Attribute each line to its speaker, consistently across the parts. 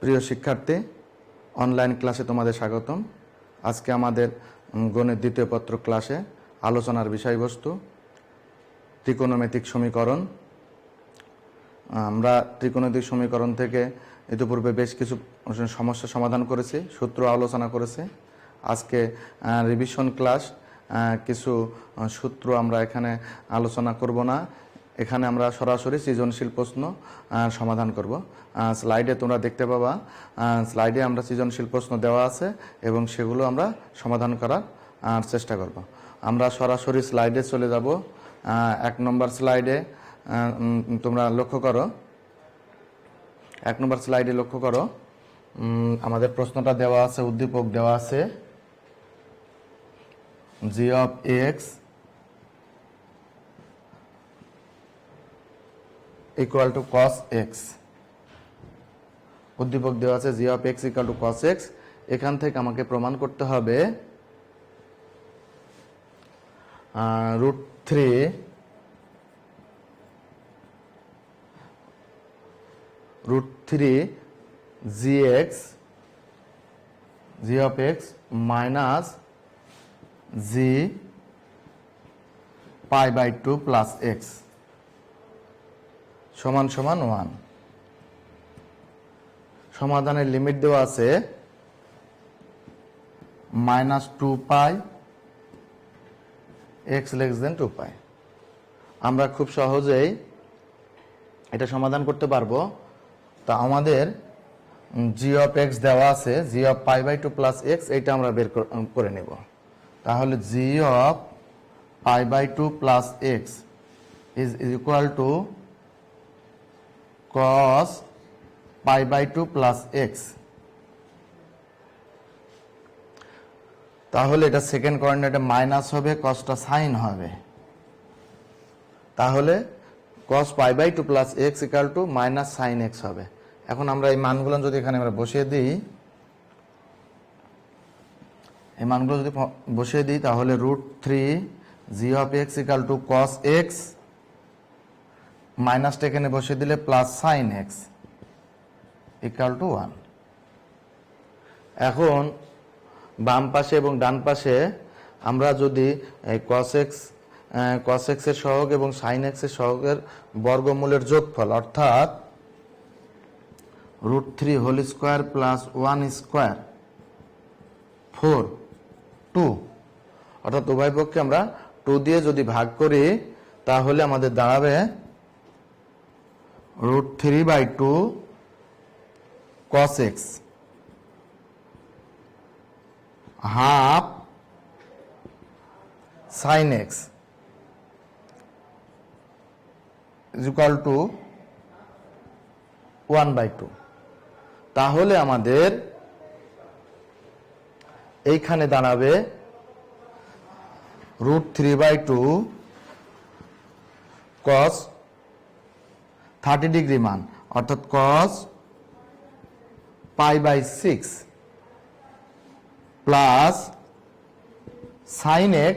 Speaker 1: প্রিয় শিক্ষার্থী, অনলাইন ক্লাসে তোমাদের স্বাগতম। আজকে আমাদের গণিত দ্বিতীয় পত্র ক্লাসে আলোচনার বিষয়বস্তু ত্রিকোণমিতিক সমীকরণ। আমরা ত্রিকোণমিতিক সমীকরণ থেকে ইতিপূর্বে বেশ কিছু সমস্যা সমাধান করেছি, সূত্র আলোচনা করেছি। আজকে রিভিশন ক্লাস, কিছু সূত্র আমরা এখানে আলোচনা করব না, এখানে আমরা সরাসরি সৃজনশীল প্রশ্ন সমাধান করব। স্লাইডে তোমরা দেখতে পাবা, স্লাইডে আমরা সৃজনশীল প্রশ্ন দেওয়া আছে এবং সেগুলো আমরা সমাধান করার চেষ্টা করব। আমরা সরাসরি স্লাইডে চলে যাব। 1 নম্বর স্লাইডে তোমরা লক্ষ্য করো, 1 নম্বর স্লাইডে লক্ষ্য করো, আমাদের প্রশ্নটা দেওয়া আছে, উদ্দীপক দেওয়া আছে g of x equal to cos x। উদ্দীপক দেওয়া আছে g of x equal to cos x। এখান থেকে আমাকে প্রমাণ করতে হবে √3 gx g of x minus g pi by 2 plus x সমান সমান 1। সমাধানের লিমিট দেওয়া আছে -2 পাই x less than 2 পাই। আমরা খুব সহজেই এটা সমাধান করতে পারবো। তা আমাদের g of x দেওয়া আছে, g of pi by 2 plus x, এটা আমরা বের করে নেব। তাহলে g of pi by 2 plus x is equal to cos pi by 2 plus x। তাহলে এটা সেকেন্ড কোঅর্ডিনেটে মাইনাস হবে, cosটা সাইন হবে। তাহলে cos pi by 2 plus x equal to minus sin x হবে। এখন আমরা এই মানগুলো যদি এখানে আমরা বসিয়ে দিই, এই মানগুলো যদি বসিয়ে দিই, তাহলে √3 g of x equal to cos x, মাইনাসটা এখানে বসিয়ে দিলে plus sin x equal to 1। এখন বাম পাশে এবং ডান পাশে আমরা যদি এই cos x এর সহগ এবং sin x এর সহগের বর্গমূলের যোগফল, অর্থাৎ √3 হোল স্কোয়ার প্লাস 1 স্কোয়ার 4 2, অর্থাৎ উভয় পক্ষে আমরা 2 দিয়ে যদি ভাগ করি, তাহলে আমাদের দাঁড়াবে √3/2 cos x half sin x is equal to 1/2। তাহলে আমাদের এইখানে দাঁড়াবে √3/2 cos 30 ডিগ্রি মান, অর্থাৎ cos pi by 6 plus sin x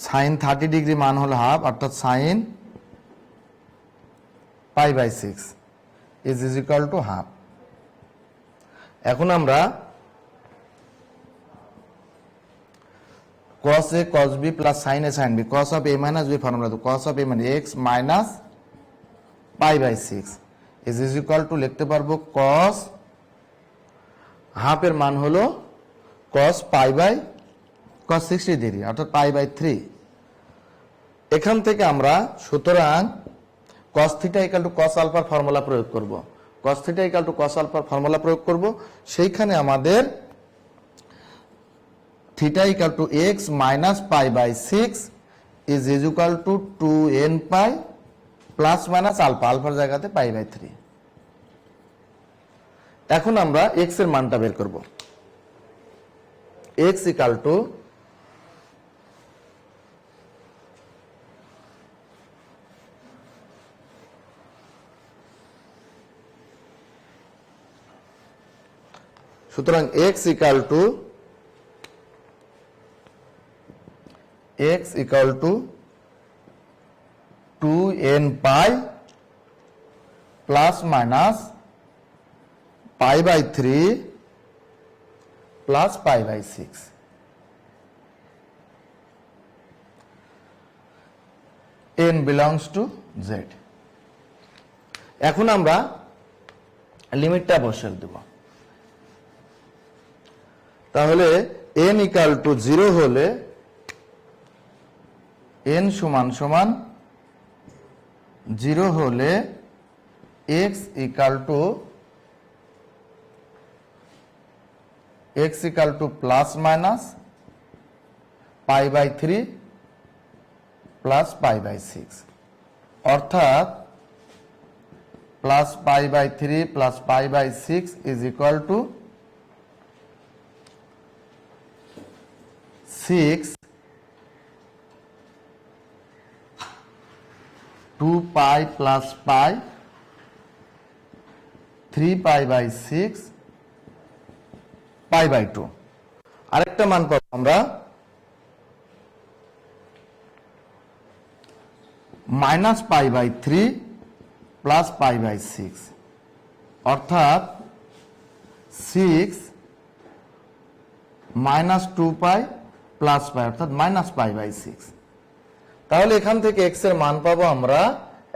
Speaker 1: sin 30 degree মান হলো হাফ, অর্থাৎ sin pi by 6 is equal to half. এখন আমরা cos a cos b plus sin a sin b, cos of a minus b formula, তো cos of a মানে x minus pi by 6 is equal to লিখতে পারবো cos হাফের মান হলো cos pi by cos 60 degree, অর্থাৎ pi by 3। এখান থেকে আমরা সুতরাং cos theta equal to cos alpha formula প্রয়োগ করব। cos theta equal to cos alpha formula প্রয়োগ করব। সেইখানে আমাদের theta equal to x minus pi by 6 is equal to 2n pi plus minus alpha, আলফার জায়গাতে pi by 3। এখন আমরা x এর মানটা বের করব। x equal to সুতরাং x equal to x equal to 2n pi plus minus pi by 3 plus pi by 6। n belongs to z। এখন আমরা লিমিটটা বসিয়ে দেব। তাহলে n ইকাল টু 0 হলে n সমান সমান 0 হলে x equal to plus minus pi by 3 plus pi by 6, অর্থাৎ plus pi by 3 plus pi by 6 is equal to 6 2 pi plus pi 3 pi by 6 pi by 2। আরেকটা মান পাবো আমরা minus pi by 3 plus pi by 6, অর্থাৎ 6 minus 2 pi plus পাই অর্থাৎ minus pi by 6। তাহলে এখান থেকে x এর মান পাবো আমরা,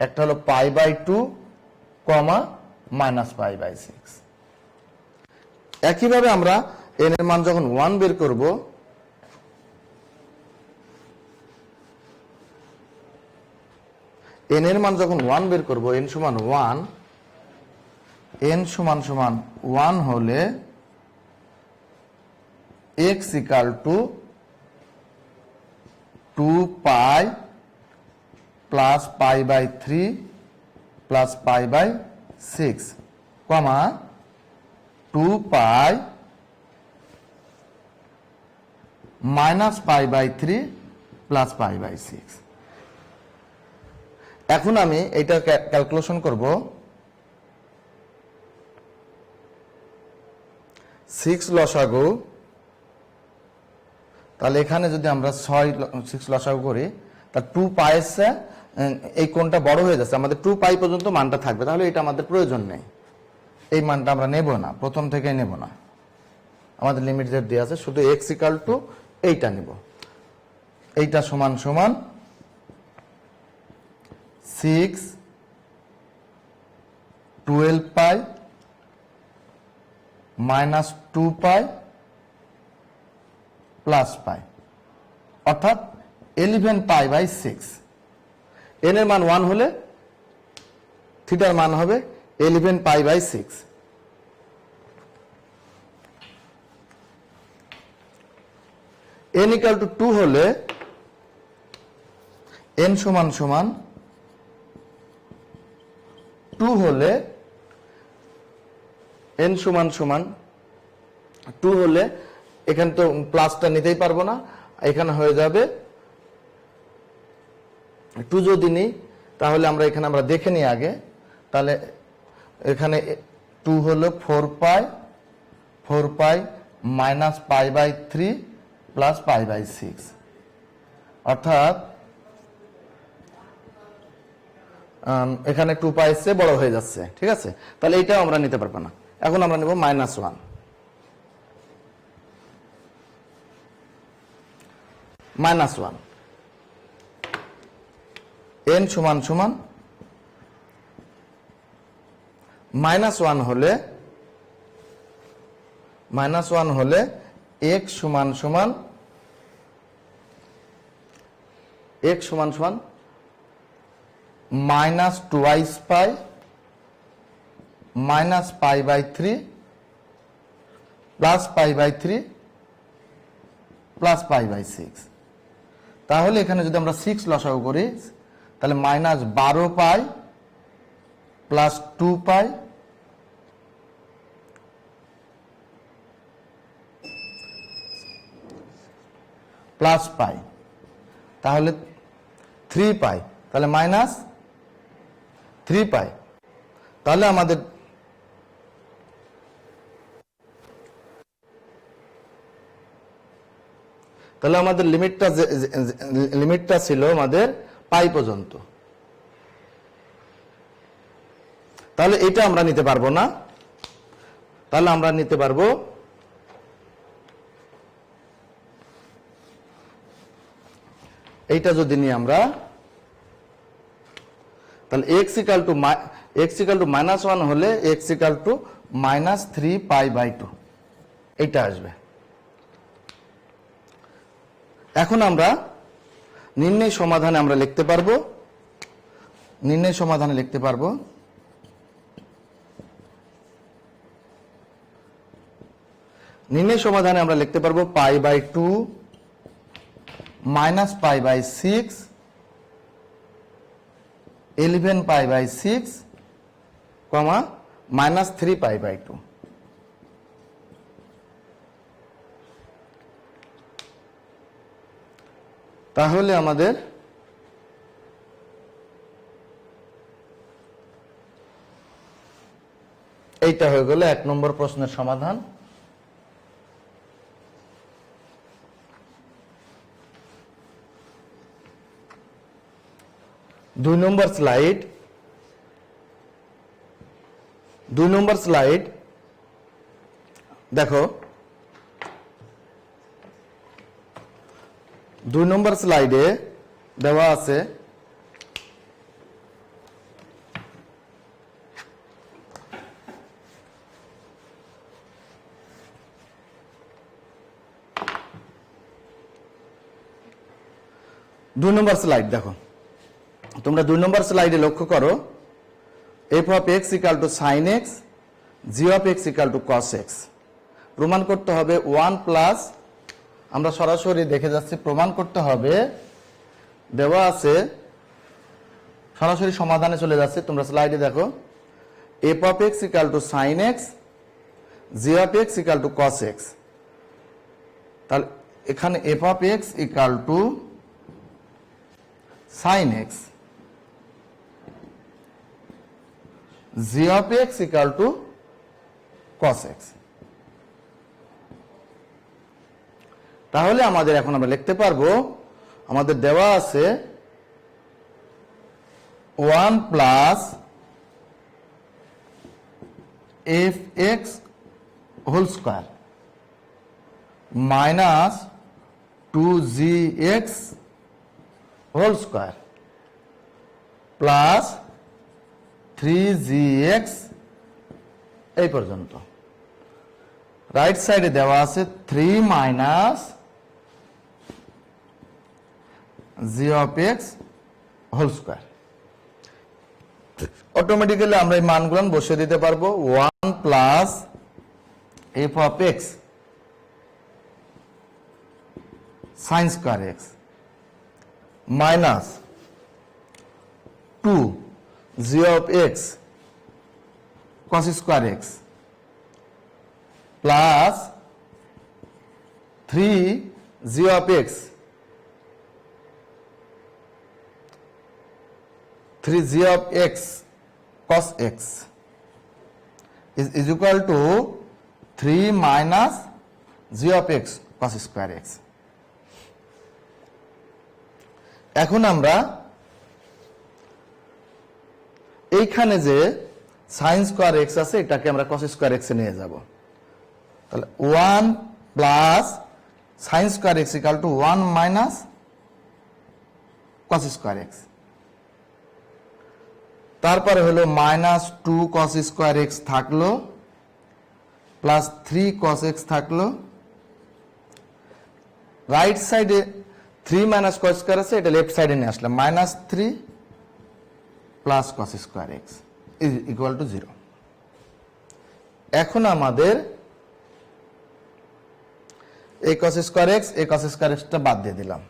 Speaker 1: একটা হলো pi by 2 comma minus pi by 6। একইভাবে আমরা n এর মান যখন 1 বের করব, n এর মান যখন 1 বের করব, n সমান 1, n সমান সমান 1 হলে x equal to 2 pi plus pi by 3 plus pi by 6 comma 2 pi minus pi by 3 plus pi by 6। এখন আমি এটা ক্যালকুলেশন করব। 6 লসাগু, তাহলে এখানে যদি আমরা 6 লসাগু করি, তা 2 পাই এসে এই কোণটা বড় হয়ে যাচ্ছে, আমাদের 2 পাই পর্যন্ত মানটা থাকবে, তাহলে এটা আমাদের প্রয়োজন নেই, এই মানটা আমরা নেব না, প্রথম থেকেই নেব না, আমাদের লিমিট যে দেওয়া আছে, শুধু x ইকাল টু এইটা নেব। এইটা সমান সমান 6 12 পাই মাইনাস 2 পাই প্লাস পাই, অর্থাৎ 11 পাই বাই 6। n এর মান 1 হলে থিটার মান হবে 11 pi by 6। n equal to 2 হলে n সমান সমান 2 হলে n সমান সমান 2 হলে এখানে তো প্লাসটা নিতেই পারবো না, এখানে হয়ে যাবে 2 যদি নিই, তাহলে আমরা এখানে আমরা দেখে নিই আগে, তাহলে এখানে 2 হলো 4 pi minus pi by 3 plus pi by 6, অর্থাৎ এখানে 2 পাই এসে বড় হয়ে যাচ্ছে, ঠিক আছে, তাহলে এইটাও আমরা নিতে পারবো না। এখন আমরা নেব -1, -1 n সমান সমান -1 হলে x সমান সমান minus 2 pi minus pi by 3 plus pi by 3 plus pi by 6। তাহলে এখানে যদি আমরা 6 লসাগু করি, তাহলে -12 পাই প্লাস 2 পাই প্লাস পাই, তাহলে 3 পাই, তাহলে -3 পাই। তাহলে আমাদের লিমিটটা ছিল আমাদের পাই পর্যন্ত। তাহলে এটা আমরা নিতে পারবো না, তাহলে আমরা নিতে পারবো এইটা যদি নিই আমরা, তাহলে x ইকাল টু -1 হলে x ইকাল টু -3π/2 এইটা আসবে। এখন আমরা নির্ণয় সমাধানে আমরা লিখতে পারবো, নির্ণয় সমাধানে লিখতে পারবো নির্ণয় সমাধানে আমরা লিখতে পারবো π/2 -π/6 11π/6 -3π/2। তাহলে আমাদের এইটা হয়ে গেল 1 নম্বর প্রশ্নের সমাধান। দুই নম্বর স্লাইড দেখো, 2 নম্বর স্লাইডে দেওয়া আছে দুই নম্বর স্লাইড। দেখো তোমরা 2 নম্বর স্লাইডে লক্ষ্য করো, f of x equal to sin x, g of x equal to cos x। প্রমাণ করতে হবে 1 প্লাস, আমরা সরাসরি দেখে যাচ্ছি, প্রমাণ করতে হবে দেওয়া আছে, সরাসরি সমাধানে চলে যাচ্ছে। তোমরা স্লাইডে দেখো, f of x equal to sin x, g of x equal to cos x। তাহলে এখানে f of x equal to sin x, g of x equal to cos x। তাহলে আমাদের এখন আমরা লিখতে পারবো, আমাদের দেওয়া আছে 1 plus fx whole square minus 2gx whole square plus 3gx এই পর্যন্ত। রাইট সাইডে দেওয়া আছে 3 minus g of x whole square. Automatically আমরা এই মানগুলো বসিয়ে দিতে পারবো। 1 plus f of x sin square x minus 2 g of x cos square x plus 3 g of x 3g of x cos x is equal to 3 minus g of x cos square x। এখন আমরা এইখানে যে sin square x আছে এটাকে আমরা cos square x এ নিয়ে যাব। তাহলে 1 plus sin square x equal to 1 minus cos square x। তারপরে হলো মাইনাস 2 cos স্কয়ার x থাকলো প্লাস 3 cos x থাকলো। রাইট সাইডে 3 মাইনাস cos স্কয়ার আছে, এটা লেফট সাইডে নিয়ে আসলাম, minus 3 plus cos square x is equal to 0। এখন আমাদের এই cos স্কয়ার x এই cos স্কয়ার x টা বাদ দিয়ে দিলাম,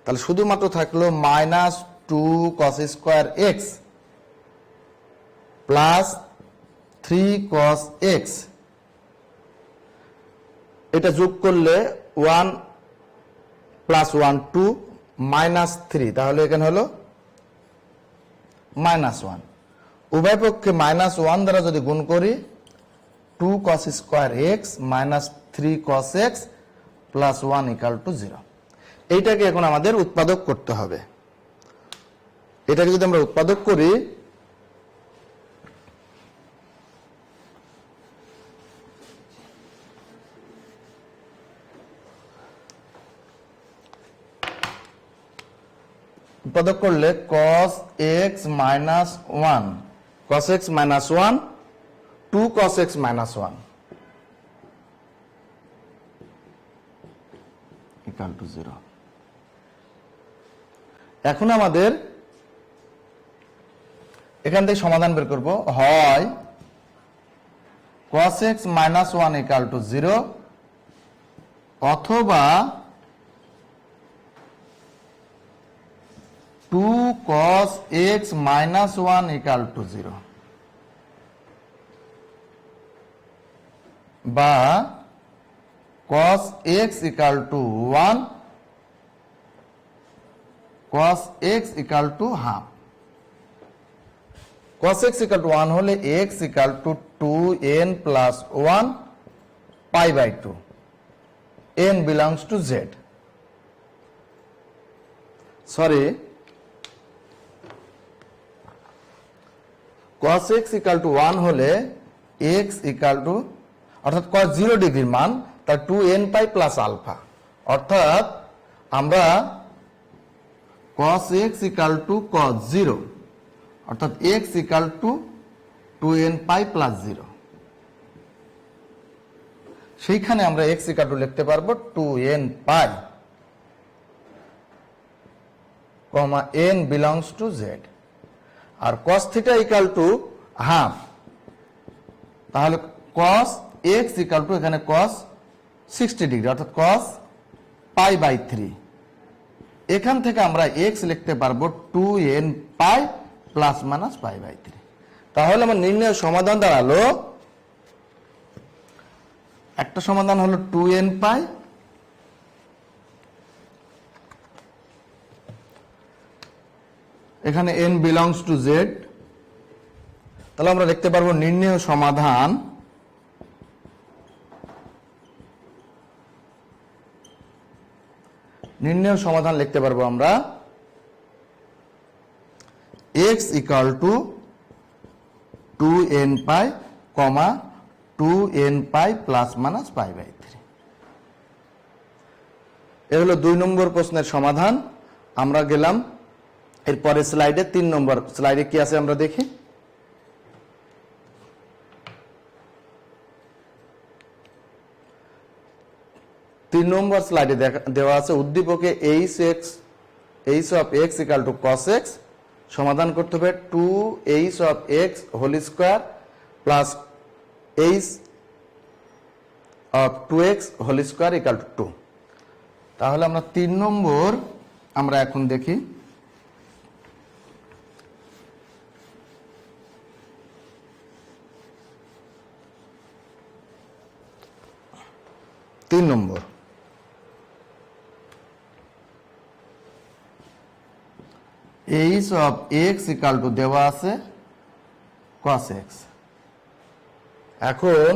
Speaker 1: তাহলে শুধুমাত্র থাকলো minus 2 cos square x plus 3 cos x। এটা যোগ করলে 1 প্লাস 1 2 মাইনাস 3, তাহলে এখানে হলো মাইনাস 1। উভয় পক্ষে মাইনাস 1 দ্বারা যদি গুণ করি 2 cos square x minus 3 cos x plus 1 equal to 0। এইটাকে এখন আমাদের উৎপাদক করতে হবে। এটাকে যদি আমরা উৎপাদক করি উৎপাদক করলে cos x minus 1 cos x minus 1 2 cos x minus 1 equal to 0। এখন আমাদের এখান থেকে সমাধান বের করব, হয় cos x minus 1 equal to 0 অথবা 2 cos x minus 1 equal to 0 বা cos x equal to 1 cos x equal to half। cos x equal to 1 হলে x equal to 2n plus 1 pi by 2, n belongs to z। Sorry, cos x equal to 1 হলে x equal to অর্থাৎ cos 0 ডিগ্রির মান তার 2n pi plus alpha, অর্থাৎ আমরা cos x equal to cos 0 অর্থাৎ x equal to 2n pi plus 0, সেইখানে আমরা x equal to লিখতে পারবো 2n pi comma n belongs to z। আর cos theta equal to half, তাহলে cos x equal to এখানে cos 60 ডিগ্রি অর্থাৎ cos pi by 3, এখান থেকে আমরা x লিখতে পারবো 2n pi plus minus pi by 3। তাহলে আমার নির্ণয় সমাধান দাঁড়ালো, একটা সমাধান হলো 2n pi এখানে n belongs to z, তাহলে আমরা লিখতে পারবো নির্ণয় সমাধান লিখতে পারবো আমরা x equal to 2n pi comma 2n pi plus minus pi by 3। এ হলো 2 নম্বর প্রশ্নের সমাধান। আমরা গেলাম এরপরে স্লাইডে, 3 নম্বর স্লাইডে কি আছে আমরা দেখি। তিন নম্বর স্লাইডে দেওয়া আছে উদ্দীপকে h of x equal to cos x সমাধান করতে হবে 2h of x whole square plus h of 2x whole square equal to 2। তাহলে আমরা 3 নম্বর আমরা এখন দেখি। তিন নম্বর h of x equal to দেওয়া আছে cos x। এখন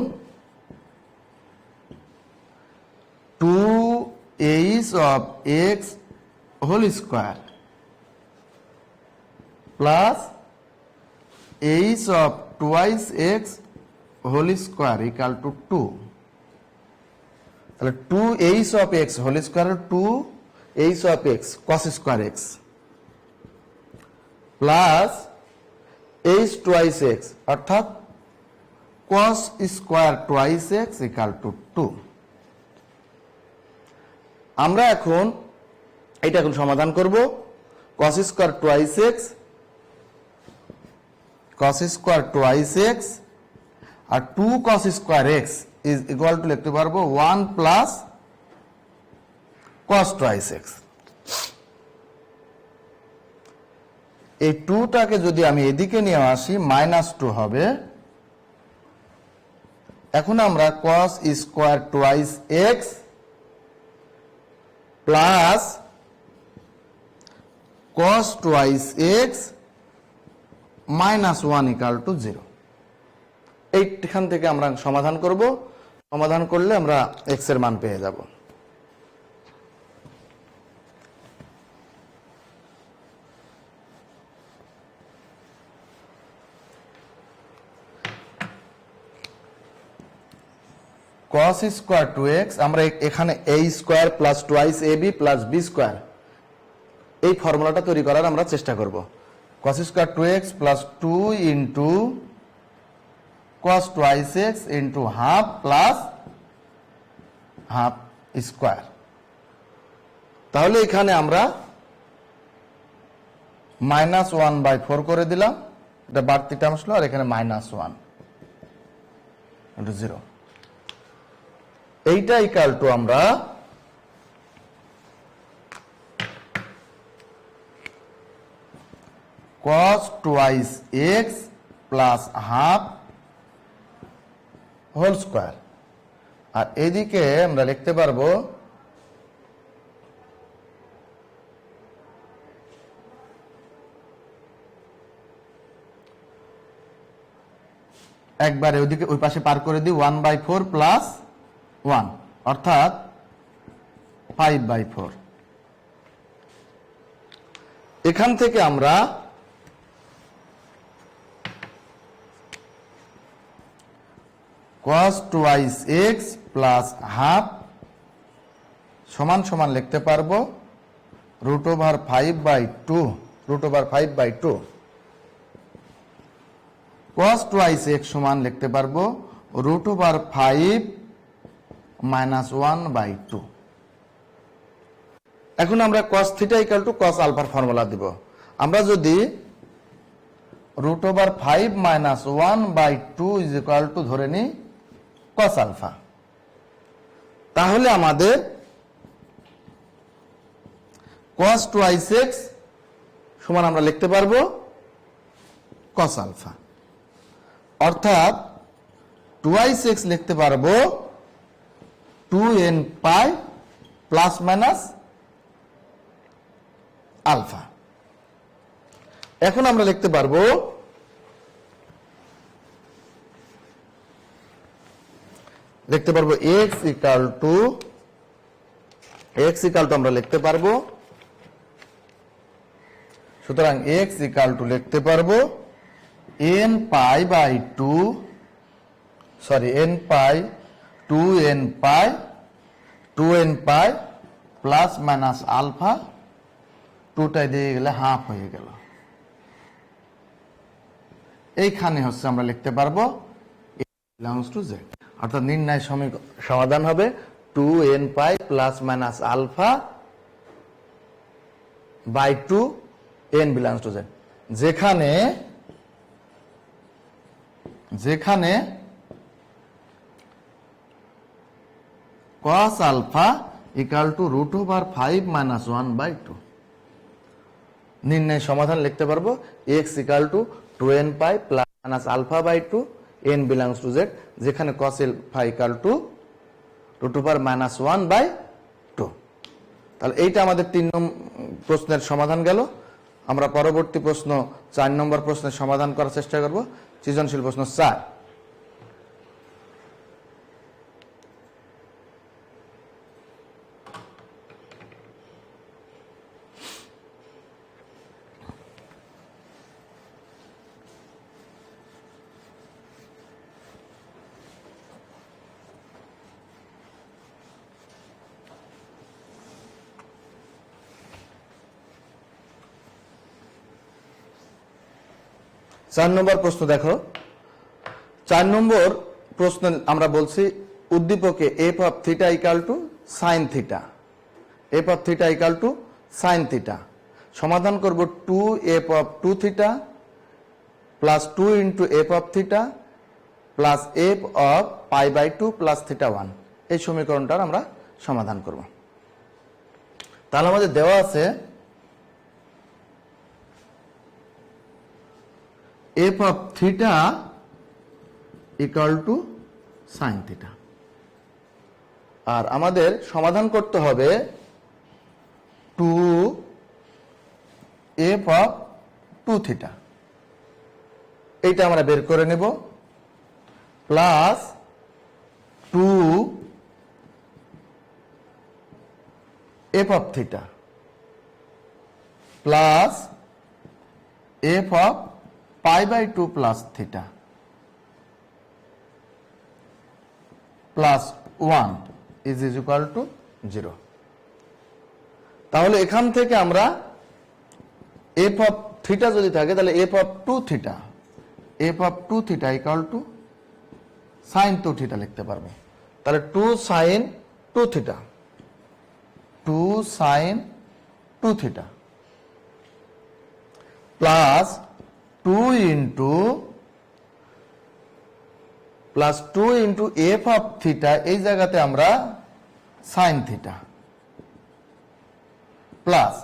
Speaker 1: 2h of x whole square plus h of twice x whole square equal to 2। তাহলে 2h of x whole square 2h of x cos square x plus h twice x অর্থাৎ cos square twice x equal to 2। আমরা এখন এটা সমাধান করব। cos square twice x R 2 cos square x is equal to লিখতে পারবো 1 plus cos twice x। এই 2টাকে যদি আমি এদিকে নিয়ে আসি -2 হবে। এখন আমরা cos square twice x plus cos twice x -1 equal to 0, এইখান থেকে আমরা সমাধান করব। সমাধান করলে আমরা x এর মান পেয়ে যাব। cos square 2x আমরা এখানে a square plus twice ab plus b square এই ফর্মুলাটা তৈরি করার আমরা চেষ্টা করব। cos square 2x plus 2 into cos twice x into half plus half square. তাহলে এখানে আমরা -1/4 করে দিলাম, এটা বাড়তি টার্ম আসলো, আর এখানে -1 × 0। এইটা ইকুয়াল টু আমরা cos twice x plus half whole square, আর এদিকে আমরা লিখতে পারবো একবারে ওইদিকে ওই পাশে পার করে দিই 1/4 প্লাস 1 অর্থাৎ 5/4। এখান থেকে আমরা cos twice x plus half সমান সমান লিখতে পারবো √5/2 cos টুয়াইস x সমান লিখতে পারবো √5 -1/2। এখন আমরা cos theta equal to cos আলফার ফর্মুলা দিব। আমরা যদি √5 -1/2 ইজ ইকুয়াল টু ধরে নিই cos আলফা, তাহলে আমাদের cos টুয়াইস x সমান আমরা লিখতে পারবো cos আলফা, অর্থাৎ টুয়াইস x লিখতে পারবো 2n pi plus minus alpha. এখন আমরা লিখতে পারবো x ইকুয়াল টু আমরা লিখতে পারবো, সুতরাং x ইকুয়াল টু লিখতে পারবো n pi 2n pi plus minus alpha, 2টাই দিয়ে গেলে হাফ হয়ে গেল। এইখানে হচ্ছে আমরা লিখতে পারবো বিলংস টু জেড, অর্থাৎ নির্ণয় সমাধান হবে 2n pi plus minus alpha by 2 n belongs to Z, যেখানে cos আলফা ইকুয়াল টু √5 -1/2। নির্ণয় সমাধান লিখতে পারবো x equal to 2n pi plus minus alpha by 2 n belongs to Z, যেখানে cos আলফা ইকুয়াল টু √5 -1/2। তাহলে এইটা আমাদের 3 নম্বর প্রশ্নের সমাধান গেল। আমরা পরবর্তী প্রশ্ন 4 নম্বর প্রশ্নের সমাধান করার চেষ্টা করব। সৃজনশীল প্রশ্ন 4। চার নম্বর প্রশ্ন দেখো। 4 নম্বর প্রশ্ন আমরা বলছি উদ্দীপকে f of theta equal to sine theta, f of theta equal to sine theta. সমাধান করব 2f of 2 theta plus 2 into f of theta plus f of π/2 plus theta 1। এই সমীকরণটার আমরা সমাধান করব। তাহলে আমাদের দেওয়া আছে f of theta equal to sin theta, আর আমাদের সমাধান করতে হবে 2f of 2 theta, এইটা আমরা বের করে নেব, plus 2f of theta plus f of π/2 plus theta plus 1 is equal to 0। তাহলে এখান থেকে আমরা এফ অফ থিটা যদি থাকে তাহলে f of two theta, f of two theta equal to sine two theta লিখতে পারবো। তাহলে two sine two theta, two sine two theta plus two into f of theta, এই জায়গাতে আমরা sine theta, plus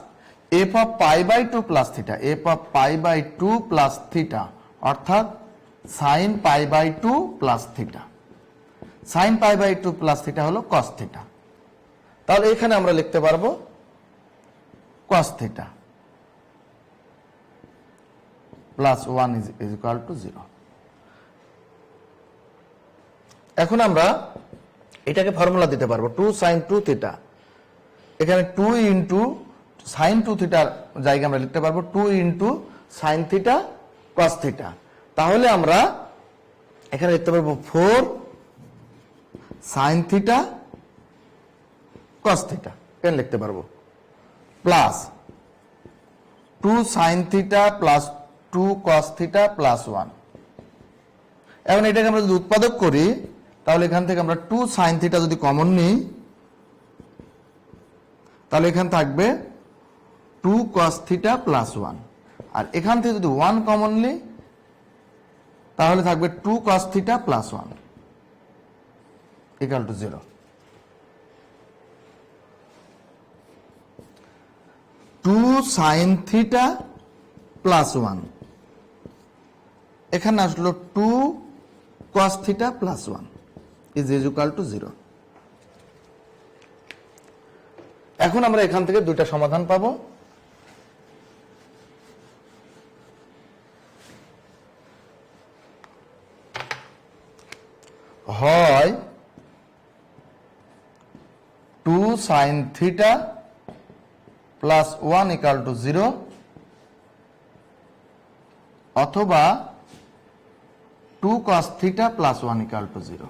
Speaker 1: f of pi by two plus theta, f of pi by two plus theta অর্থাৎ sine pi by two plus theta. Sine pi by two plus theta হলো cos theta. তাহলে এখানে আমরা লিখতে পারবো cos theta plus 1 is equal to 0। এখন আমরা এটাকে ফর্মুলা দিতে পারবো, টু সাইন টু থিটা, এখানে টু ইন্টু সাইন টু থিটার জায়গায় আমরা লিখতে পারবো two into sine theta cos theta. তাহলে আমরা এখানে লিখতে পারবো 4 সাইন থিটা কস থিটা, কেন লিখতে পারবো, প্লাস 2 সাইন থিটা প্লাস 2 কস থিটা প্লাস 1। এখন এটাকে আমরা যদি উৎপাদক করি তাহলে এখান থেকে আমরা 2 সাইন থিটা যদি কমন নিই তাহলে এখানে থাকবে 2 cos থিটা প্লাস 1, আর এখান থেকে যদি 1 কমন নিই তাহলে থাকবে 2 cos theta plus 1 equal to 0। 2 sine theta plus 1, এখানে আসলো 2 cos theta plus 1 is equal to 0। এখন আমরা এখান থেকে দুইটা সমাধান পাবো। হয় 2 sine theta plus 1 equal to 0, অথবা 2 cos theta plus 1 equal to 0।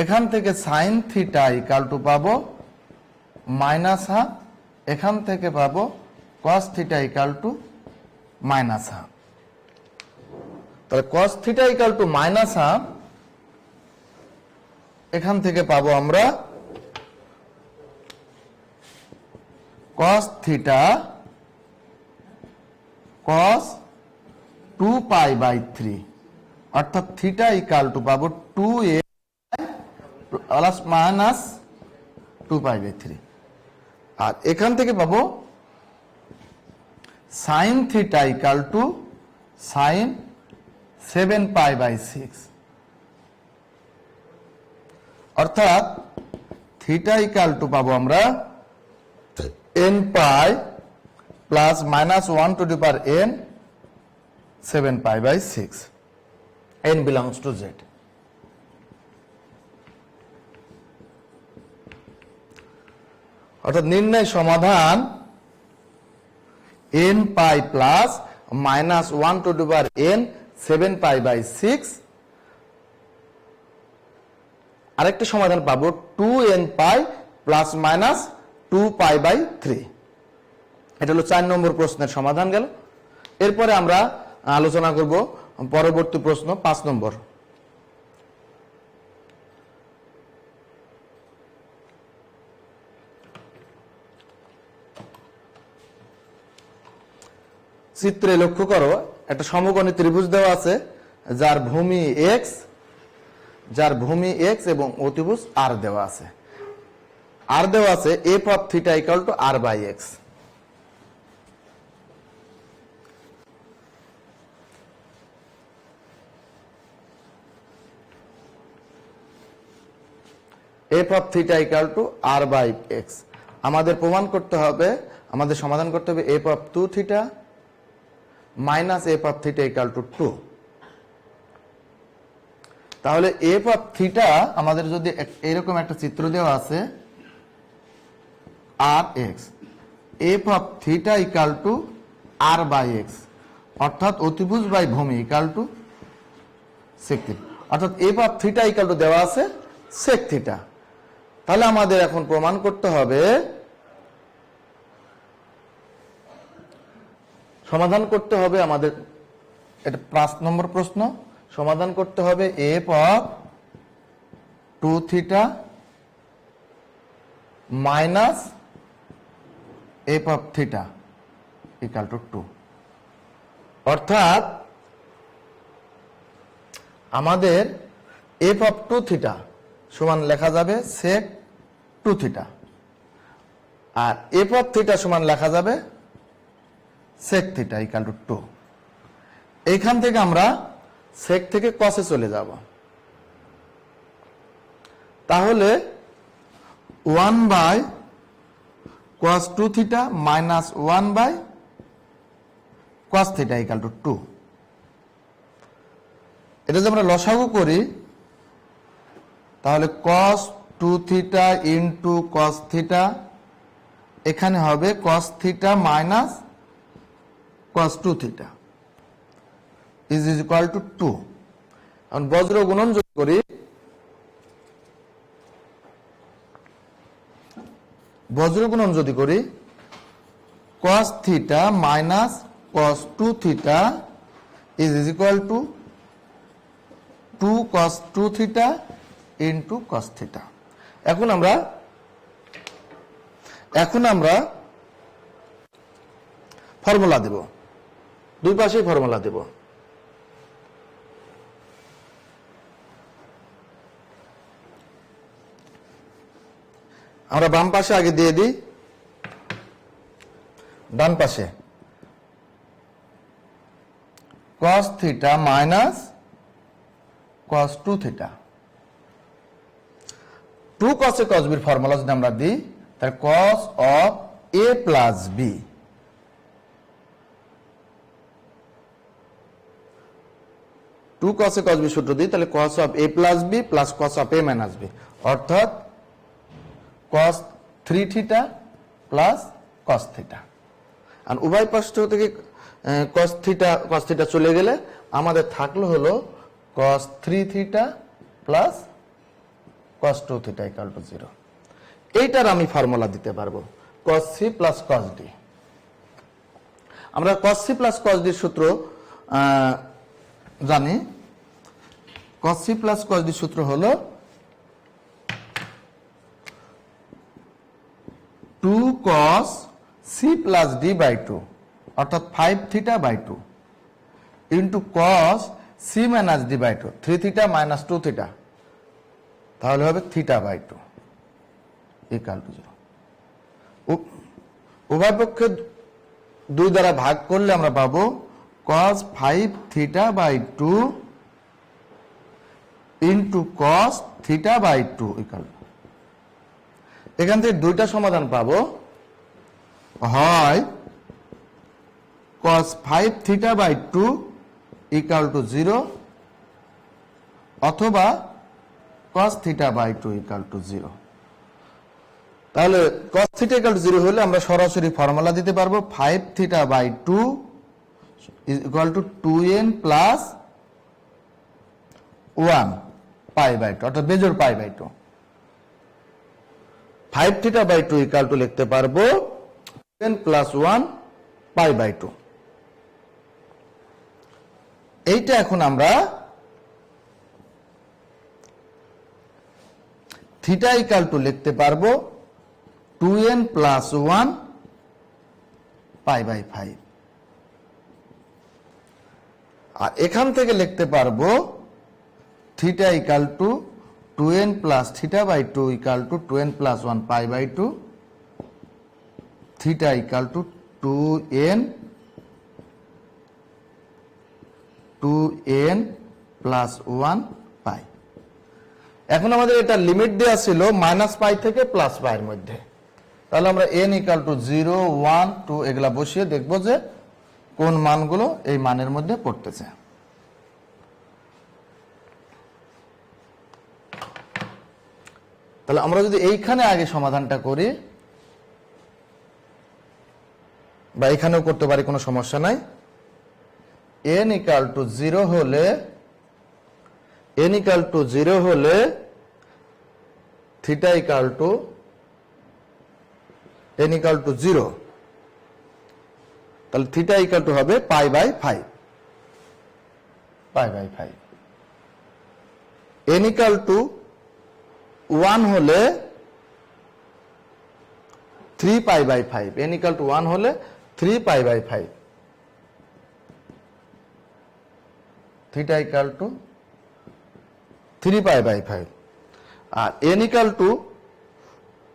Speaker 1: এখান থেকে সাইন থিটা ইকুয়াল টু পাবো মাইনাস হাফ, এখান থেকে পাবো cos theta equal to minus half. তাহলে cos theta equal to minus half, এখান থেকে পাবো আমরা cos theta cos 2 pi by 3, অর্থাৎ থিটা ইকুয়াল টু পাবো 2a plus minus 2 pi by 3, আর এখান থেকে পাবো sine theta equal to sine 7 pi by 6, অর্থাৎ থিটা ইকুয়াল টু পাবো আমরা n pi plus minus 1 to the power n 7 pi by 6, n belongs to z। অর্থাৎ নির্ণয় সমাধান n pi plus minus 1 to the power n 7 pi by 6, আরেকটি সমাধান পাবো 2n pi plus minus 2 pi by 3। এটা হলো 4 নম্বর প্রশ্নের সমাধান গেল। এরপরে আমরা আলোচনা করব পরবর্তী প্রশ্ন 5 নম্বর। চিত্রে লক্ষ্য করো, একটা সমকোণী ত্রিভুজ দেওয়া আছে যার ভূমি x এবং অতিভুজ r দেওয়া আছে। r দেওয়া আছে f of theta equal to r by x। f of theta equal to r by x, আমাদের প্রমাণ করতে হবে, আমাদের সমাধান করতে হবে f of 2 theta minus f of theta equal to 2। তাহলে f of theta আমাদের যদি এরকম একটা চিত্র দেওয়া আছে rx, f of theta equal to r by x, অর্থাৎ অতিভুজ বাই ভূমি equal to sec theta, অর্থাৎ f of theta equal to দেওয়া আছে sec theta। তাহলে আমাদের এখন প্রমাণ করতে হবে, সমাধান করতে হবে আমাদের, এটা 5 নম্বর প্রশ্ন, সমাধান করতে হবে f of 2 theta minus f of theta equal to 2। অর্থাৎ আমাদের f of 2 থিটা সমান লেখা যাবে sec 2 থিটা, আর f of থিটা সমান লেখা যাবে sec থিটা ইকুয়াল টু 2। এইখান থেকে আমরা sec থেকে cos এ চলে যাব, তাহলে 1 by cos 2 theta minus 1 by cos theta equal to 2। এটা যদি আমরা লসাগু করি তাহলে cos 2 theta into cos theta, এখানে হবে cos theta minus cos 2 theta is equal to 2। এখন বজ্র গুণন যদি করি, cos theta minus cos 2 theta is equal to 2 cos 2 theta into cos theta. এখন আমরা ফর্মুলা দেব, দুই পাশেই ফর্মুলা দেব। আমরা বাম পাশে আগে দিয়ে দিই, ডান পাশে cos theta minus cos 2 theta, 2 cos a cos b এর ফর্মুলা যদি আমরা দিই তাহলে cos of a plus b, two cos a cos b সূত্র দিই তাহলে cos of a plus b plus cos of a minus b, অর্থাৎ cos 3 theta plus cos theta. আর উভয় পাশ থেকে cos থিটা চলে গেলে আমাদের থাকলো হলো cos 3 theta plus cos 2 theta equal to 0। এইটার আমি ফর্মুলা দিতে পারবো cos c plus cos d। আমরা cos c plus cos d সূত্র জানি, cos c plus cos d সূত্র হলো 2 cos c plus d by 2 অর্থাৎ 5 theta by 2 into cos c minus d by 2, 3 theta minus 2 theta, তাহলে হবে theta by 2 equal to 0। উভয় পক্ষে 2 দ্বারা ভাগ করলে আমরা পাবো cos 5 theta by 2 into cos theta by 2 equal. এখান থেকে দুইটা সমাধান পাবো, হয় cos 5 theta by 2 equal to 0 অথবা cos theta by 2 equal to 0। তাহলে cos থিটা ইকুয়াল টু 0 হলে আমরা সরাসরি ফর্মুলা দিতে পারবো 5 theta by 2 equal to 2n plus 1 pi by 2 অর্থাৎ বেজোড় pi by 2। 5 theta by 2 equal to লিখতে পারবো 2n প্লাস 1 পাই বাই 2। এইটা এখন আমরা থিটা ইকুয়াল টু লিখতে পারবো 2n প্লাস 1 পাই বাই 5, আর এখান থেকে লিখতে পারবো theta equal to 2n plus theta by 2 equal to 2n plus 1 pi by 2, theta equal to 2n plus 1 pi. এখন আমাদের এটা লিমিট দেওয়া ছিল মাইনাস পাই থেকে প্লাস পাই এর মধ্যে, তাহলে আমরা n ইকুয়াল টু 0 1 2 এগুলা বসিয়ে দেখবো যে কোন মানগুলো এই মানের মধ্যে পড়তেছে। তাহলে আমরা যদি এইখানে আগে সমাধানটা করি বা এখানেও করতে পারি, কোনো সমস্যা নাই। n ইকুয়াল টু 0 হলে theta equal to n equal to 0, তাহলে থিটা ইকাল টু হবে pi by 5, pi by 5। n equal to 1 হলে 3 pi by 5, n equal to 1 হলে 3 pi by 5, theta equal to 3 pi by 5। আর n equal to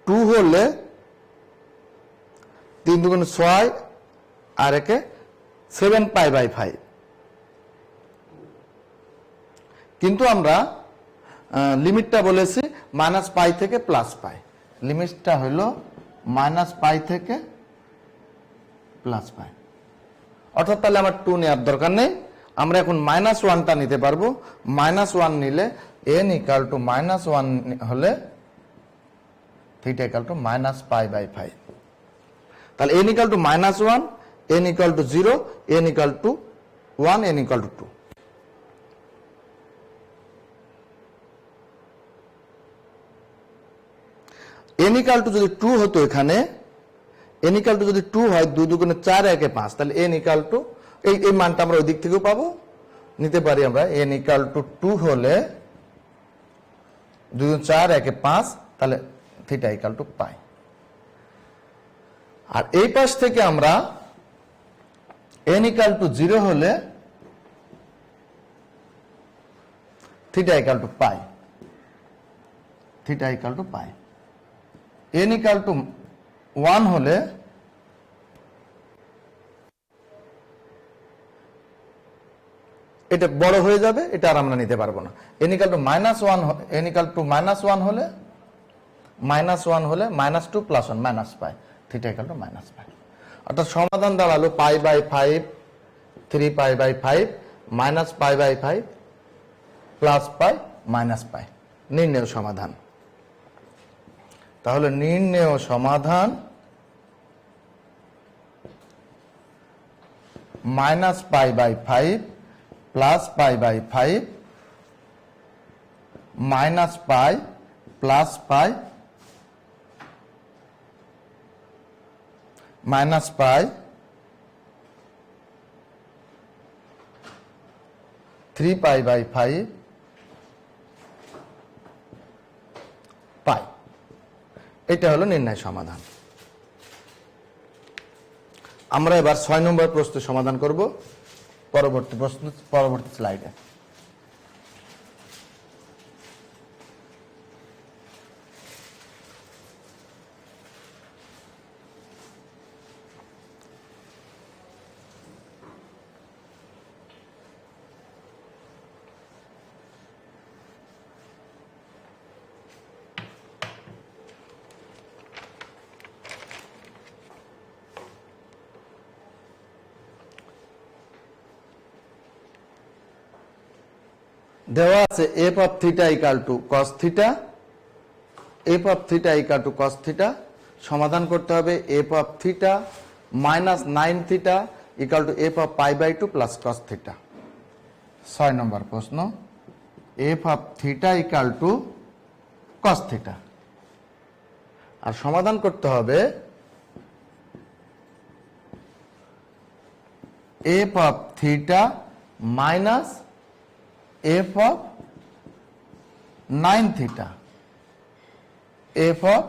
Speaker 1: 2 হলে 3 দুগুণ 6 আর একে 7 pi by 5। কিন্তু আমরা লিমিটটা বলেছি মাইনাস পাই থেকে প্লাস পাই, লিমিটটা হলো মাইনাস পাই থেকে প্লাস পাই, অর্থাৎ তাহলে আমার 2 নেওয়ার দরকার নেই, আমরা এখন -1টা নিতে পারবো। -1 নিলে n ইকাল টু -1 হলে theta equal to minus pi by 5। তাহলে n equal to -1, n equal to 0, n equal to 1, n equal to 2। n equal to যদি 2 হতো, এখানে n ইকাল টু যদি 2 হয়, 2 দুগুণে 4 একে 5, তাহলে n ইকাল টু এই মানটা আমরা ওই দিক থেকেও পাবো, নিতে পারি আমরা। n ইকাল টু 2 হলে 2 গুণ 4 একে 5, তাহলে থিটা ইকাল টু পাই। আর এই পাশ থেকে আমরা n ইকাল টু 0 হলে theta equal two pi, theta equal two pi. n equal to 1 হলে এটা বড় হয়ে যাবে, এটা আর আমরা নিতে পারবো না। n equal to -1, n equal to -1 হলে -2 + 1 minus pi, theta equal to minus pi. অর্থাৎ সমাধান দাঁড়ালো pi by 5, 3 pi by 5, minus pi by 5, plus pi minus pi. নির্ণেয় সমাধান। তাহলে নির্ণেয় সমাধান minus pi by 5 plus pi by 5 minus pi plus pi minus pi 3 pi by 5 pi. এটা হলো নির্ণয় সমাধান। আমরা এবার 6 নম্বর প্রশ্ন সমাধান করব পরবর্তী প্রশ্ন, পরবর্তী স্লাইডে। দেওয়া আছে f of theta equal to cos theta, f of theta equal to cos theta. সমাধান করতে হবে f of theta minus 9 theta equal to f of pi by 2 plus cos theta. 6 number প্রশ্ন, f of theta equal to cos theta. আর সমাধান করতে হবে f of theta minus f of 9 theta, f of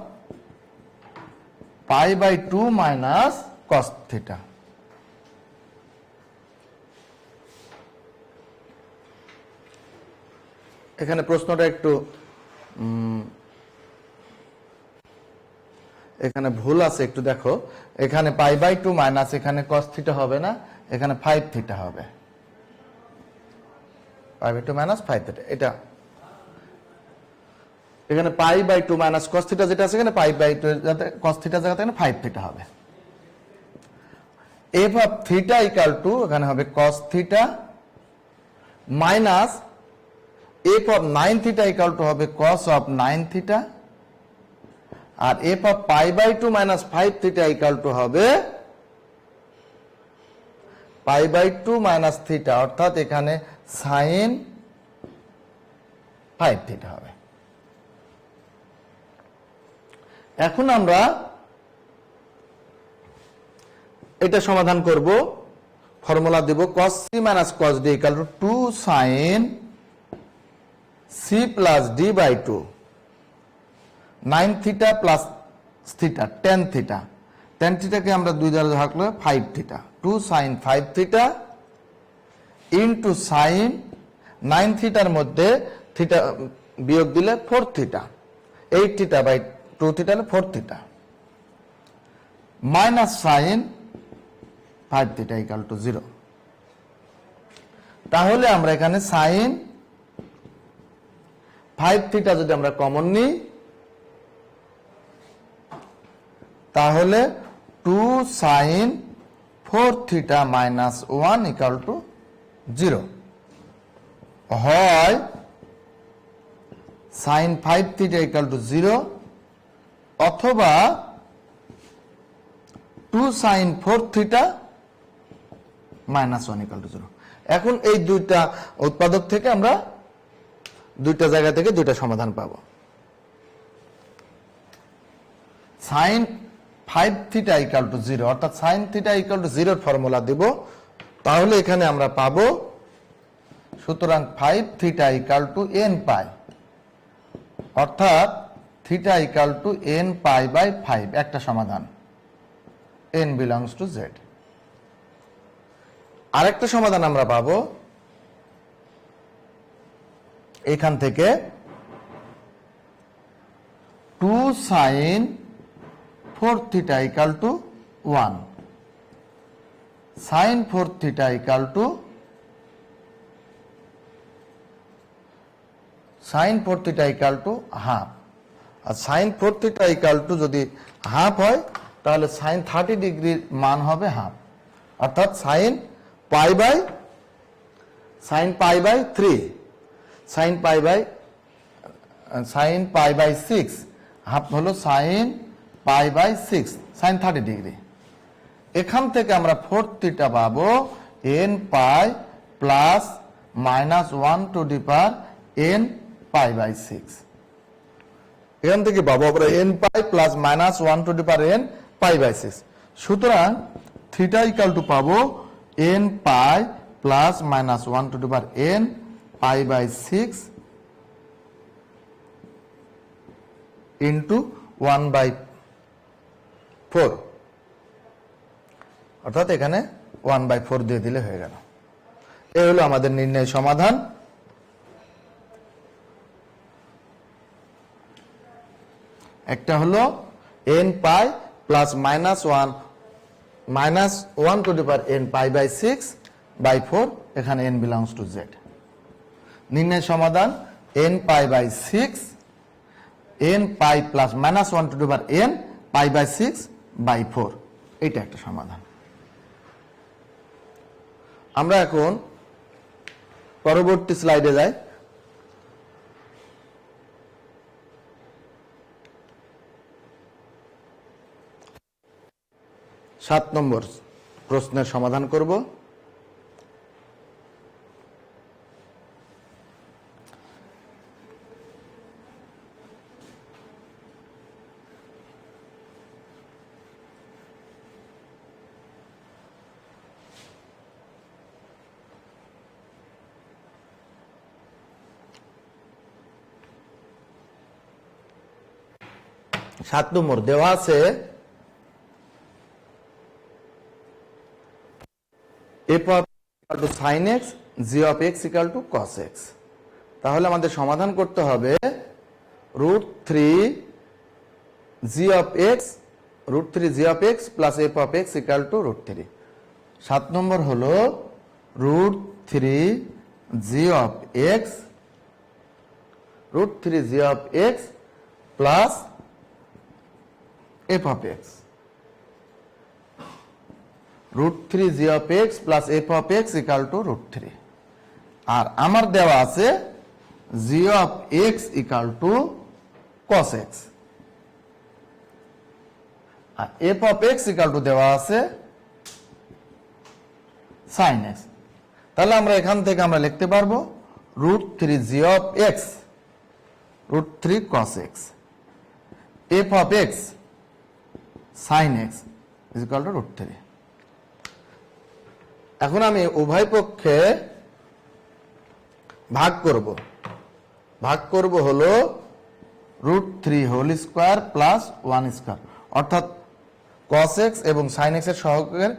Speaker 1: pi by 2 minus cos theta। এখানে প্রশ্নটা একটু এখানে ভুল আছে, একটু দেখো। এখানে পাই বাই 2 মাইনাস, এখানে cos থিটা হবে না, এখানে 5 থিটা হবে। পাই বাই 2 মাইনাস 5 থিটা, এটা এখানে pi by 2 minus cos theta যেটা আছে, এখানে পাই বাই 2 যাতে cos থিটা জায়গাতে এখানে 5 থিটা হবে। f of theta equal to এখানে হবে cos theta minus f of 9 theta equal to হবে cos অফ 9 থিটা, আর f of pi by 2 minus 5 theta equal to হবে পাই বাই 2 মাইনাস থিটা, অর্থাৎ এখানে sin 5 থিটা হবে। এখন আমরা এটা সমাধান করব, ফর্মুলা দেব cos c minus cos d equal to 2 sin c plus d by 2 9 theta plus theta tan theta, tan theta কে আমরা 2 দ্বারা ভাগ করলে 5 theta, 2 sin 5 theta into sin 9 theta এর মধ্যে theta বিয়োগ দিলে 4 theta, 8 theta by 2 theta হলে 4 theta minus sin 5 theta equal to 0। তাহলে আমরা এখানে sin 5 theta যদি আমরা কমন নিই তাহলে 2 sin 4 theta minus 1 equal to 0 হয় sin 5 theta equal to 0 অথবা 2 sin 4 theta minus 1 equal to 0। এখন এই দুইটা উৎপাদক থেকে আমরা দুইটা জায়গা থেকে দুইটা সমাধান পাবো। sin 5 theta equal to 0 অর্থাৎ sin theta equal to 0 এর ফর্মুলা দেব, তাহলে এখানে আমরা পাবো, সুতরাং 5 theta equal to n pi অর্থাৎ theta equal to n pi by 5 একটা সমাধান, n belongs to z। আরেকটা সমাধান আমরা পাবো এখান থেকে 2 sin 4 theta equal to 1 sin 4 theta equal to sin 4 theta equal to half, আর sin 4 theta equal to যদি হাফ হয় তাহলে sin 30 ডিগ্রির মান হবে হাফ, অর্থাৎ sin pi by 3 sin pi by 6 half হলো sin pi by 6 sin 30 degree. এখান থেকে আমরা 4 theta পাবো n pi plus minus 1 to the power n pi by 6। এখান থেকে পাবো আমরা n pi plus minus 1 to the power n pi by 6। সুতরাং থিটা ইকুয়াল টু পাবো n pi plus minus 1 to the power n pi by 6 into 1 by 4, অর্থাৎ এখানে 1 by 4 দিয়ে দিলে হয়ে গেল। এই হলো আমাদের নির্ণয় সমাধান। একটা হলো n pi plus minus 1 to the power n pi by 6 by 4, এখানে n belongs to z। নির্ণয় সমাধান n pi by 6 n pi plus minus 1 to the power n pi by 6 by 4, এটা একটা সমাধান। আমরা এখন পরবর্তী স্লাইডে যাই। সাত নম্বর প্রশ্নের সমাধান করব। সাত নম্বর দেওয়া আছে f of x equal to sin x, g of x equal to cos x। তাহলে আমাদের সমাধান করতে হবে √3 g of x plus f of x equal to √3। 7 নম্বর হলো √3 g of x plus f of x, √3 g of x plus f of x equal to √3। আর আমার দেওয়া আছে g of x equal to cos x, R f of x equal to দেওয়া আছে sin x। তাহলে আমরা এখান থেকে আমরা লিখতে পারবো √3 g of x √3 cos x F of X sine X is equal to √3। এখন আমি উভয় পক্ষে ভাগ করব হলো √3 হোল স্কোয়ার প্লাস 1 স্কোয়ার, অর্থাৎ cos x এবং sin x এর সহগের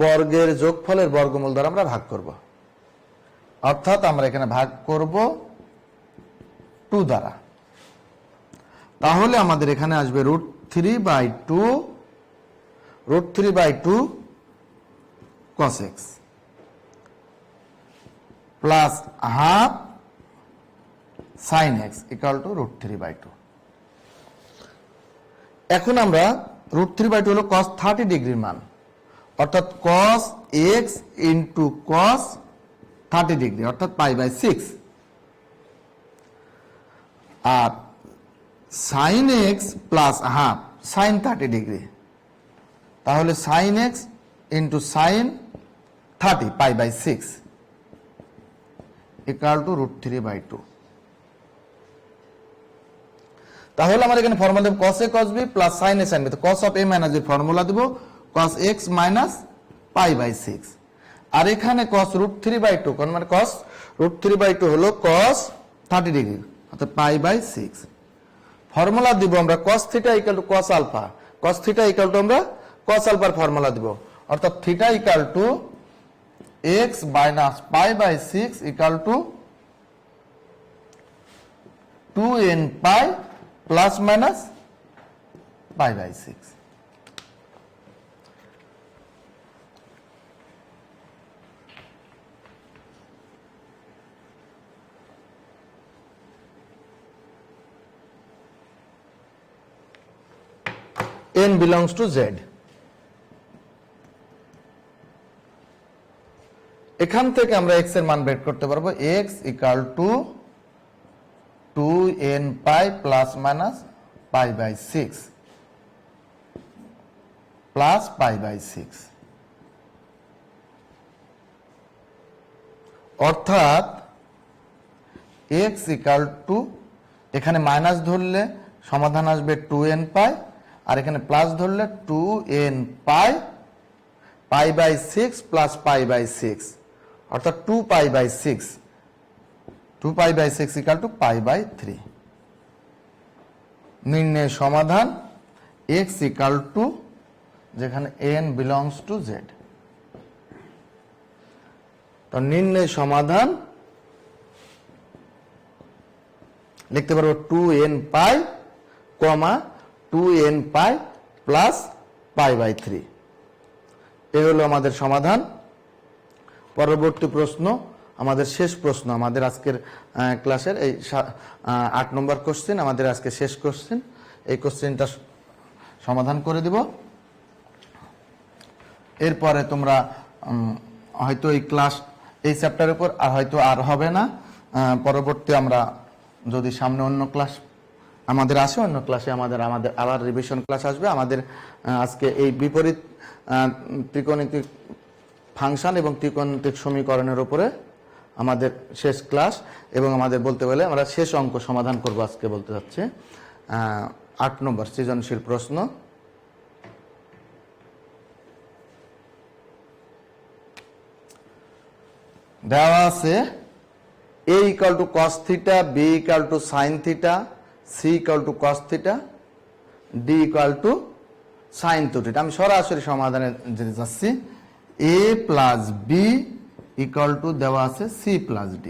Speaker 1: বর্গের যোগফলের বর্গমূল দ্বারা আমরা ভাগ করব। অর্থাৎ আমরা এখানে ভাগ করব 2 দ্বারা। তাহলে আমাদের এখানে আসবে √3/2 cos x plus half sin x equal to √3/2। এখন আমরা √3/2 হলো cos 30 ডিগ্রির মান, অর্থাৎ cos x into cos 30 degree অর্থাৎ π/6, আর sin x plus half sin 30 degree, তাহলে sin x into sin 30 π/6 equal to √3/2। তাহলে আমরা এখানে ফর্মুলা দেব cos a cos b plus sin a sin b, তো cos of a minus b formula দেব cos x minus π/6, আর এখানে cos √3/2 কোন মানে cos √3/2 হলো cos 30 ডিগ্রি অর্থাৎ π/6। ফর্মুলা দিব আমরা cos θ equal to cos alpha, cos θ equal to আমরা cos আলফার ফর্মুলা দিব, অর্থাৎ θ equal to x minus π/6 equal to 2n π plus minus π/6। n belongs to z। এখান থেকে আমরা x এর মান বের করতে পারবো x equal to 2n π plus minus π/6 plus π/6, অর্থাৎ x ইকুয়াল টু এখানে মাইনাস ধরলে সমাধান আসবে 2n π, আর এখানে প্লাস ধরলে 2n π π/6 প্লাস π/6 অর্থাৎ 2π/6 ইকুয়াল টু π/3। নির্ণয় সমাধান x ইকুয়াল টু যেখানে n বিলংস টু z, তো নির্ণয় সমাধান লিখতে পারবো 2n π, 2n π প্লাস π/3। এই হলো আমাদের সমাধান। পরবর্তী প্রশ্ন, আমাদের শেষ প্রশ্ন, আমাদের আজকের ক্লাসের এই 8 নম্বর কোশ্চেন, আমাদের আজকে শেষ কোশ্চেন। এই কোশ্চেনটা সমাধান করে দিব, এরপরে তোমরা হয়তো এই ক্লাস এই চ্যাপ্টারের উপর আর হয়তো আর হবে না। পরবর্তী আমরা যদি সামনে অন্য ক্লাস আমাদের আসে, অন্য ক্লাসে আমাদের আবার রিভিশন ক্লাস আসবে। আমাদের আজকে এই বিপরীত ত্রিকোণমিতিক ফাংশন এবং ত্রিকোণমিতিক সমীকরণের উপরে আমাদের শেষ ক্লাস, এবং আমাদের বলতে গেলে আমরা শেষ অঙ্ক সমাধান করব আজকে। বলতে যাচ্ছে 8 নম্বর সৃজনশীল প্রশ্ন। দেওয়া আছে a equal to cos θ, b equal to sin θ, c equal to cos θ, d equal to sin 2θ। আমি সরাসরি সমাধানে যেতে চাচ্ছি। a plus b equal to দেওয়া আছে c প্লাস d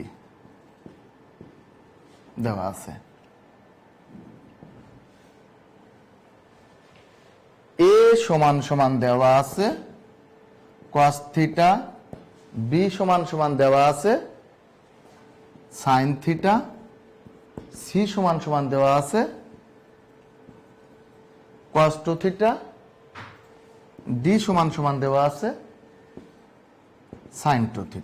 Speaker 1: দেওয়া আছে। a সমান সমান দেওয়া আছে cos θ, b সমান সমান দেওয়া আছে sin θ, c সমান সমান দেওয়া আছে cos 2θ, d সমান সমান দেওয়া আছে sin 2θ।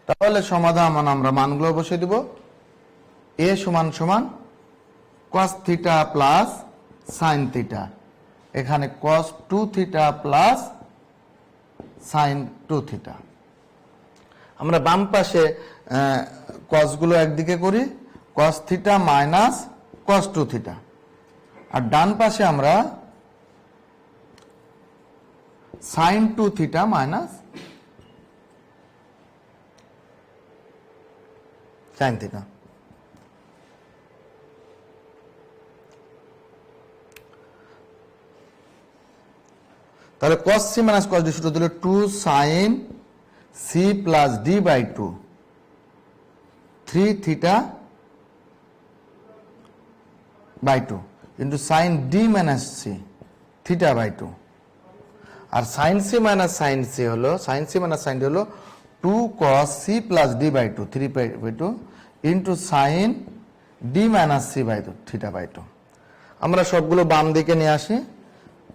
Speaker 1: তাহলে সমাধান আমরা মানগুলো বসিয়ে দিব। a সমান সমান cos θ প্লাস sin θ, এখানে cos 2θ প্লাস sin 2θ। আমরা বাম পাশে cos গুলো একদিকে করি, cos theta minus cos 2 theta, আর ডান পাশে আমরা sin 2 theta minus sin theta. তাহলে cos c minus cos d সূত্র দিলে 2 sin c plus d by 2 3 theta by 2 into sin d minus c theta by 2, আর sin c minus sin c হলো sin c minus sin d হলো 2 cos c plus d by 2 3 by 2 into sin d minus c by 2 theta by 2। আমরা সবগুলো বাম দিকে নিয়ে আসি,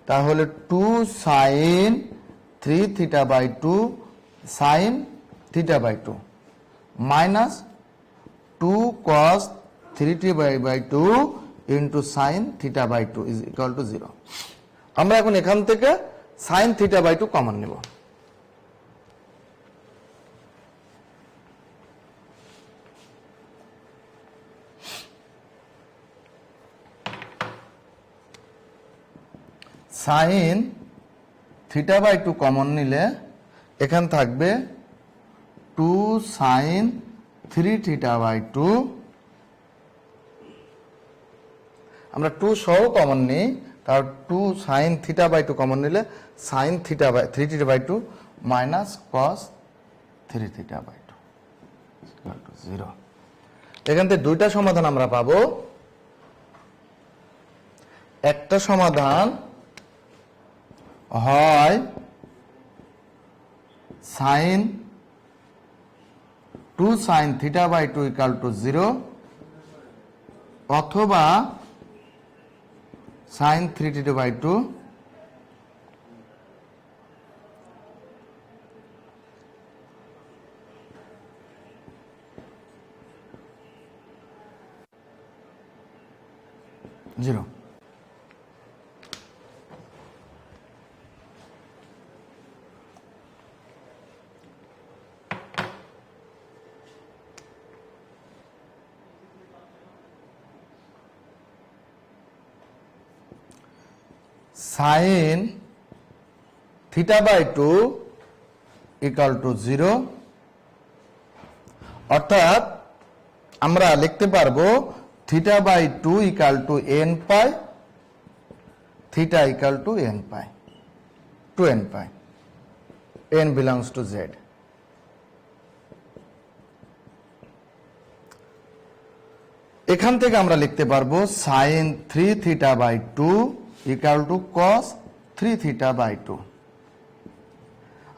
Speaker 1: তাহলে 2 sin 3 theta by 2 sin theta by 2 minus 2 cos 3 t by 2 into sin theta by 2 is equal to 0। আমরা এখন এখান থেকে sin থিটা বাই 2 কমন নেব। sin থিটা বাই 2 কমন নিলে এখান থাকবে 2 sin 3 থিটা বাই 2, আমরা 2 সহ কমন নিই, তার 2 sin থিটা বাই 2 কমন নিলে sin theta by 3 theta by 2 minus cos 3 theta by 2 equal to 0। এখান থেকে দুইটা সমাধান আমরা পাবো। একটা সমাধান হয় sin 2 sin theta by 2 equal to 0, অথবা sin 3 theta by 2 0। sin theta by 2 equal to 0, অর্থাৎ আমরা লিখতে পারবো theta by 2 equal to n pi, theta equal to n pi, 2n pi, n belongs to z। এখান থেকে আমরা লিখতে পারবো sin 3 theta by 2 equal to cos 3 theta by 2।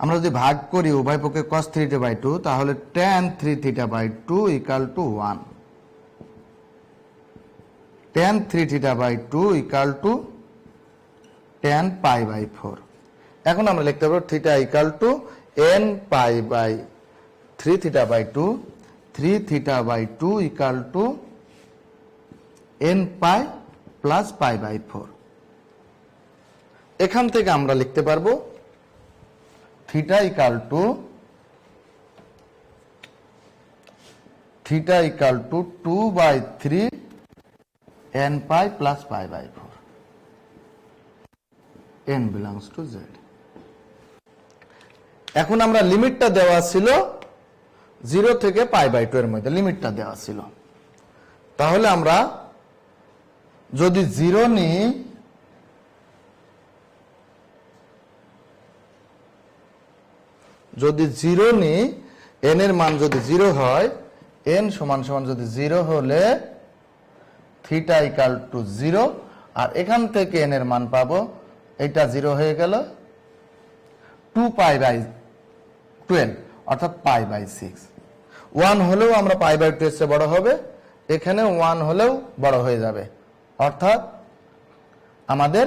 Speaker 1: আমরা যদি ভাগ করি উভয় পক্ষে cos 3 থিটা বাই 2, তাহলে tan 3 theta by 2 equal to 1, tan 3 theta by 2 equal to tan pi by 4। এখন আমরা লিখতে পারবো theta equal to n pi by 3 theta by 2, 3 theta by 2 equal to n pi plus pi by 4। এখান থেকে আমরা লিখতে পারবো theta equal to 2/3 n pi plus pi by 4, n belongs to z। এখন আমরা লিমিটটা দেওয়া ছিল 0 থেকে পাই বাই 2 এর মধ্যে লিমিটটা দেওয়া ছিল, তাহলে আমরা যদি 0 নিই, যদি 0 নিই, n এর মান যদি 0 হয়, n সমান সমান যদি 0 হলে থিটা ইকুয়াল টু 0, আর এখান থেকে n এর মান পাবো, এটা 0 হয়ে গেল 2 পাই বাই 12 অর্থাৎ পাই বাই 6। 1 হলেও আমরা পাই বাই 2 এর চেয়ে বড় হবে, এখানে 1 হলেও বড় হয়ে যাবে, অর্থাৎ আমাদের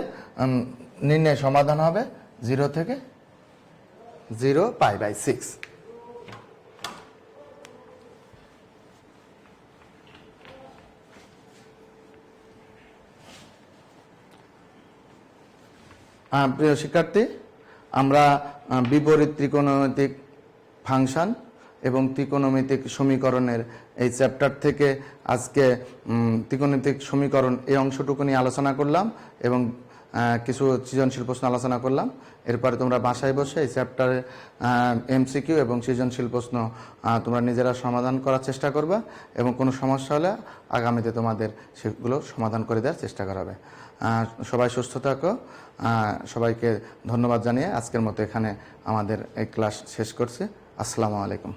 Speaker 1: নির্ণয় সমাধান হবে 0 থেকে 0 পাই বাই 6। প্রিয় শিক্ষার্থী, আমরা বিপরীত ত্রিকোণমিতিক ফাংশন এবং ত্রিকোণমিতিক সমীকরণের এই চ্যাপ্টার থেকে আজকে ত্রিকোণমিতিক সমীকরণ এই অংশটুকু নিয়ে আলোচনা করলাম এবং কিছু সৃজনশীল প্রশ্ন আলোচনা করলাম। এরপরে তোমরা বাসায় বসে এই চ্যাপ্টারে এমসিকিউ এবং সৃজনশীল প্রশ্ন তোমরা নিজেরা সমাধান করার চেষ্টা করবা এবং কোনো সমস্যা হলে আগামীতে তোমাদের সেগুলো সমাধান করে দেওয়ার চেষ্টা করা হবে। সবাই সুস্থ থাকো। সবাইকে ধন্যবাদ জানিয়ে আজকের মতো এখানে আমাদের এই ক্লাস শেষ করছি। আসসালামু আলাইকুম।